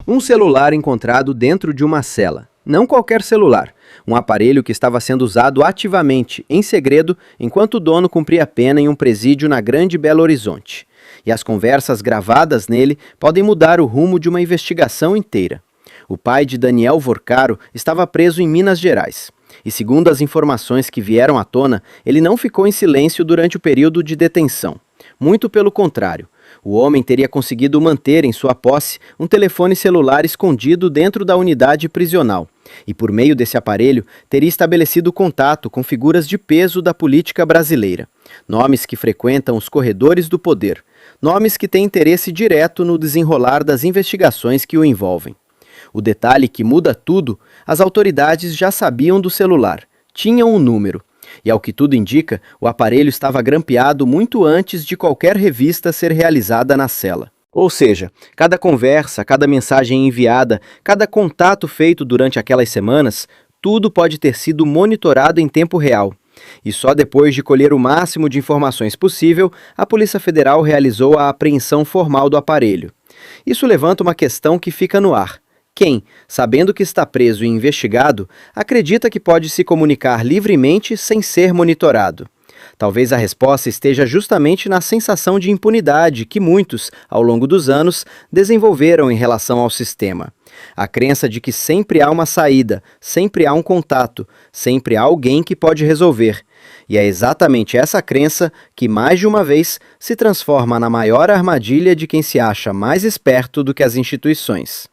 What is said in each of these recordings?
Um celular encontrado dentro de uma cela. Não qualquer celular. Um aparelho que estava sendo usado ativamente, em segredo, enquanto o dono cumpria pena em um presídio na Grande Belo Horizonte. E as conversas gravadas nele podem mudar o rumo de uma investigação inteira. O pai de Daniel Vorcaro estava preso em Minas Gerais. E segundo as informações que vieram à tona, ele não ficou em silêncio durante o período de detenção. Muito pelo contrário. O homem teria conseguido manter em sua posse um telefone celular escondido dentro da unidade prisional. E por meio desse aparelho, teria estabelecido contato com figuras de peso da política brasileira. Nomes que frequentam os corredores do poder. Nomes que têm interesse direto no desenrolar das investigações que o envolvem. O detalhe que muda tudo, as autoridades já sabiam do celular, tinham um número. E ao que tudo indica, o aparelho estava grampeado muito antes de qualquer revista ser realizada na cela. Ou seja, cada conversa, cada mensagem enviada, cada contato feito durante aquelas semanas, tudo pode ter sido monitorado em tempo real. E só depois de colher o máximo de informações possível, a Polícia Federal realizou a apreensão formal do aparelho. Isso levanta uma questão que fica no ar. Quem, sabendo que está preso e investigado, acredita que pode se comunicar livremente sem ser monitorado? Talvez a resposta esteja justamente na sensação de impunidade que muitos, ao longo dos anos, desenvolveram em relação ao sistema. A crença de que sempre há uma saída, sempre há um contato, sempre há alguém que pode resolver. E é exatamente essa crença que, mais de uma vez, se transforma na maior armadilha de quem se acha mais esperto do que as instituições.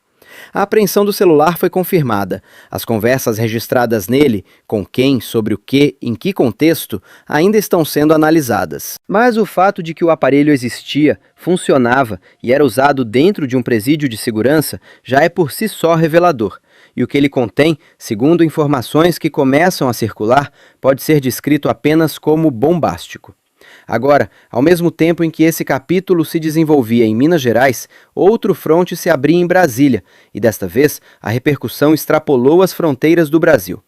A apreensão do celular foi confirmada. As conversas registradas nele, com quem, sobre o que, em que contexto, ainda estão sendo analisadas. Mas o fato de que o aparelho existia, funcionava e era usado dentro de um presídio de segurança já é por si só revelador. E o que ele contém, segundo informações que começam a circular, pode ser descrito apenas como bombástico. Agora, ao mesmo tempo em que esse capítulo se desenvolvia em Minas Gerais, outro fronte se abria em Brasília, e desta vez a repercussão extrapolou as fronteiras do Brasil.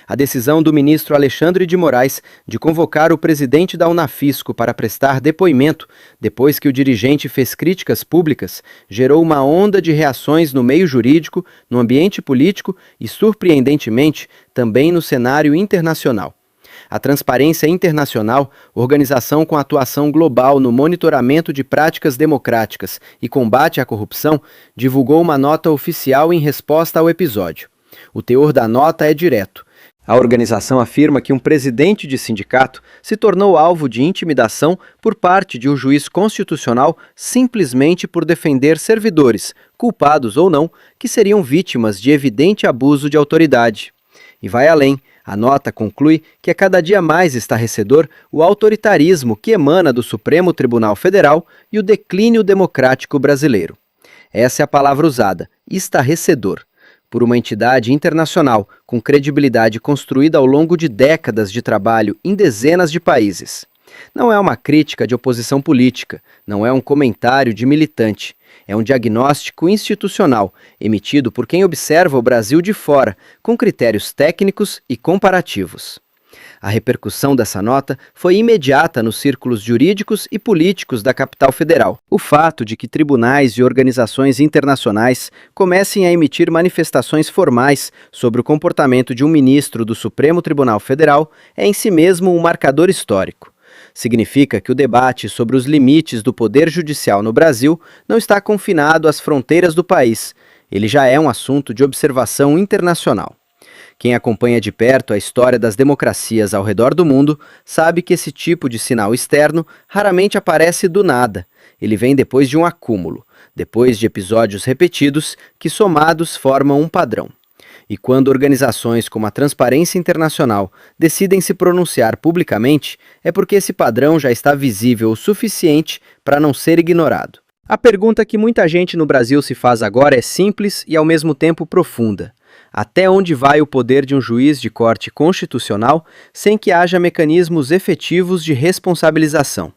A decisão do ministro Alexandre de Moraes de convocar o presidente da Unafisco para prestar depoimento, depois que o dirigente fez críticas públicas, gerou uma onda de reações no meio jurídico, no ambiente político e, surpreendentemente, também no cenário internacional. A Transparência Internacional, organização com atuação global no monitoramento de práticas democráticas e combate à corrupção, divulgou uma nota oficial em resposta ao episódio. O teor da nota é direto. A organização afirma que um presidente de sindicato se tornou alvo de intimidação por parte de um juiz constitucional simplesmente por defender servidores, culpados ou não, que seriam vítimas de evidente abuso de autoridade. E vai além. A nota conclui que a cada dia mais estarrecedor o autoritarismo que emana do Supremo Tribunal Federal e o declínio democrático brasileiro. Essa é a palavra usada, estarrecedor, por uma entidade internacional com credibilidade construída ao longo de décadas de trabalho em dezenas de países. Não é uma crítica de oposição política, não é um comentário de militante. É um diagnóstico institucional, emitido por quem observa o Brasil de fora, com critérios técnicos e comparativos. A repercussão dessa nota foi imediata nos círculos jurídicos e políticos da capital federal. O fato de que tribunais e organizações internacionais comecem a emitir manifestações formais sobre o comportamento de um ministro do Supremo Tribunal Federal é em si mesmo um marcador histórico. Significa que o debate sobre os limites do poder judicial no Brasil não está confinado às fronteiras do país. Ele já é um assunto de observação internacional. Quem acompanha de perto a história das democracias ao redor do mundo sabe que esse tipo de sinal externo raramente aparece do nada. Ele vem depois de um acúmulo, depois de episódios repetidos que somados formam um padrão. E quando organizações como a Transparência Internacional decidem se pronunciar publicamente, é porque esse padrão já está visível o suficiente para não ser ignorado. A pergunta que muita gente no Brasil se faz agora é simples e ao mesmo tempo profunda. Até onde vai o poder de um juiz de corte constitucional sem que haja mecanismos efetivos de responsabilização?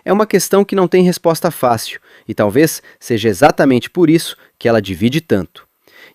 É uma questão que não tem resposta fácil, e talvez seja exatamente por isso que ela divide tanto.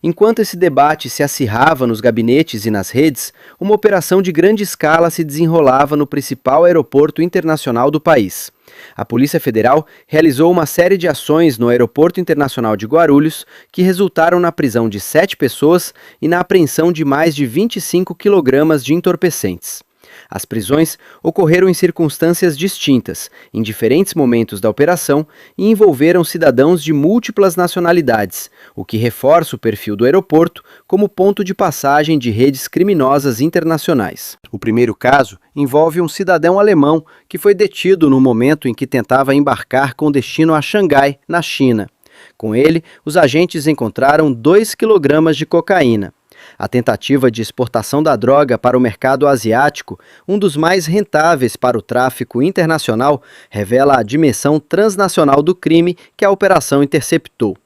Enquanto esse debate se acirrava nos gabinetes e nas redes, uma operação de grande escala se desenrolava no principal aeroporto internacional do país. A Polícia Federal realizou uma série de ações no Aeroporto Internacional de Guarulhos que resultaram na prisão de 7 pessoas e na apreensão de mais de 25 quilogramas de entorpecentes. As prisões ocorreram em circunstâncias distintas, em diferentes momentos da operação, e envolveram cidadãos de múltiplas nacionalidades, o que reforça o perfil do aeroporto como ponto de passagem de redes criminosas internacionais. O primeiro caso envolve um cidadão alemão que foi detido no momento em que tentava embarcar com destino a Xangai, na China. Com ele, os agentes encontraram 2 quilogramas de cocaína. A tentativa de exportação da droga para o mercado asiático, um dos mais rentáveis para o tráfico internacional, revela a dimensão transnacional do crime que a operação interceptou.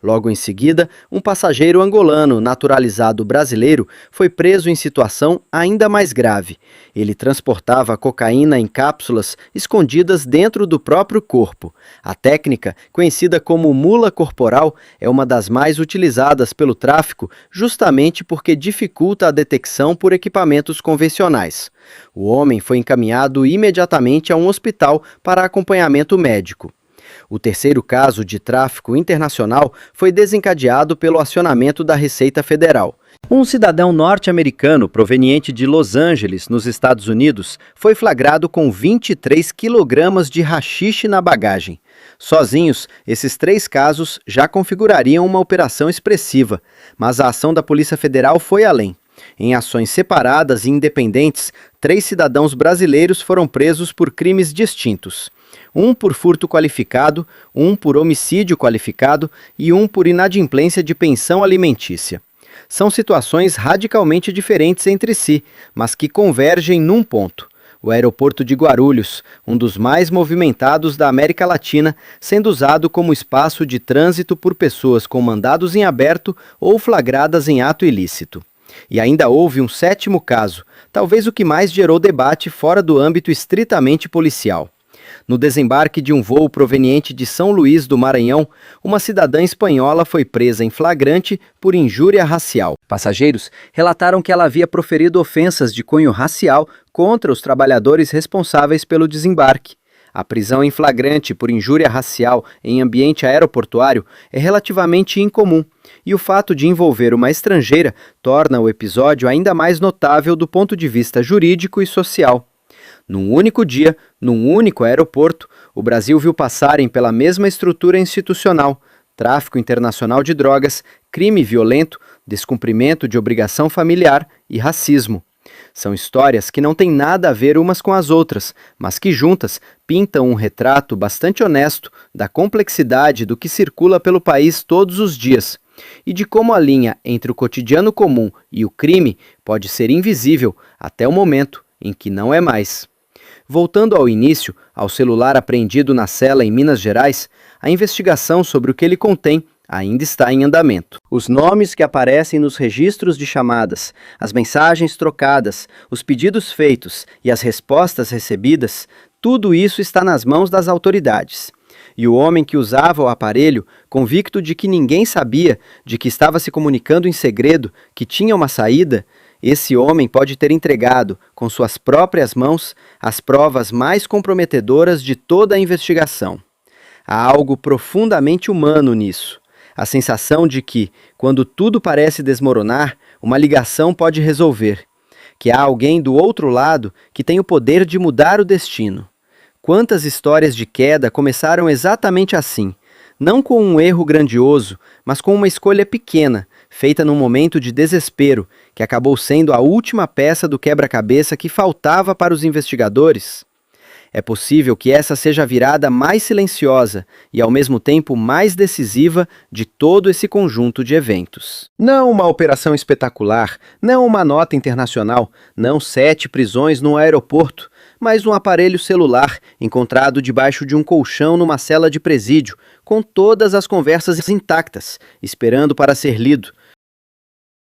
Logo em seguida, um passageiro angolano naturalizado brasileiro foi preso em situação ainda mais grave. Ele transportava cocaína em cápsulas escondidas dentro do próprio corpo. A técnica, conhecida como mula corporal, é uma das mais utilizadas pelo tráfico justamente porque dificulta a detecção por equipamentos convencionais. O homem foi encaminhado imediatamente a um hospital para acompanhamento médico. O terceiro caso de tráfico internacional foi desencadeado pelo acionamento da Receita Federal. Um cidadão norte-americano proveniente de Los Angeles, nos Estados Unidos, foi flagrado com 23 quilogramas de haxixe na bagagem. Sozinhos, esses 3 casos já configurariam uma operação expressiva, mas a ação da Polícia Federal foi além. Em ações separadas e independentes, 3 cidadãos brasileiros foram presos por crimes distintos. Um por furto qualificado, um por homicídio qualificado e um por inadimplência de pensão alimentícia. São situações radicalmente diferentes entre si, mas que convergem num ponto: o aeroporto de Guarulhos, um dos mais movimentados da América Latina, sendo usado como espaço de trânsito por pessoas com mandados em aberto ou flagradas em ato ilícito. E ainda houve um 7º caso, talvez o que mais gerou debate fora do âmbito estritamente policial. No desembarque de um voo proveniente de São Luís do Maranhão, uma cidadã espanhola foi presa em flagrante por injúria racial. Passageiros relataram que ela havia proferido ofensas de cunho racial contra os trabalhadores responsáveis pelo desembarque. A prisão em flagrante por injúria racial em ambiente aeroportuário é relativamente incomum, e o fato de envolver uma estrangeira torna o episódio ainda mais notável do ponto de vista jurídico e social. Num único dia, num único aeroporto, o Brasil viu passarem pela mesma estrutura institucional: tráfico internacional de drogas, crime violento, descumprimento de obrigação familiar e racismo. São histórias que não têm nada a ver umas com as outras, mas que juntas pintam um retrato bastante honesto da complexidade do que circula pelo país todos os dias e de como a linha entre o cotidiano comum e o crime pode ser invisível até o momento em que não é mais. Voltando ao início, ao celular apreendido na cela em Minas Gerais, a investigação sobre o que ele contém ainda está em andamento. Os nomes que aparecem nos registros de chamadas, as mensagens trocadas, os pedidos feitos e as respostas recebidas, tudo isso está nas mãos das autoridades. E o homem que usava o aparelho, convicto de que ninguém sabia, de que estava se comunicando em segredo, que tinha uma saída, esse homem pode ter entregado, com suas próprias mãos, as provas mais comprometedoras de toda a investigação. Há algo profundamente humano nisso. A sensação de que, quando tudo parece desmoronar, uma ligação pode resolver. Que há alguém do outro lado que tem o poder de mudar o destino. Quantas histórias de queda começaram exatamente assim, não com um erro grandioso, mas com uma escolha pequena, feita num momento de desespero, que acabou sendo a última peça do quebra-cabeça que faltava para os investigadores? É possível que essa seja a virada mais silenciosa e, ao mesmo tempo, mais decisiva de todo esse conjunto de eventos. Não uma operação espetacular, não uma nota internacional, não 7 prisões no aeroporto, mas um aparelho celular encontrado debaixo de um colchão numa cela de presídio, com todas as conversas intactas, esperando para ser lido,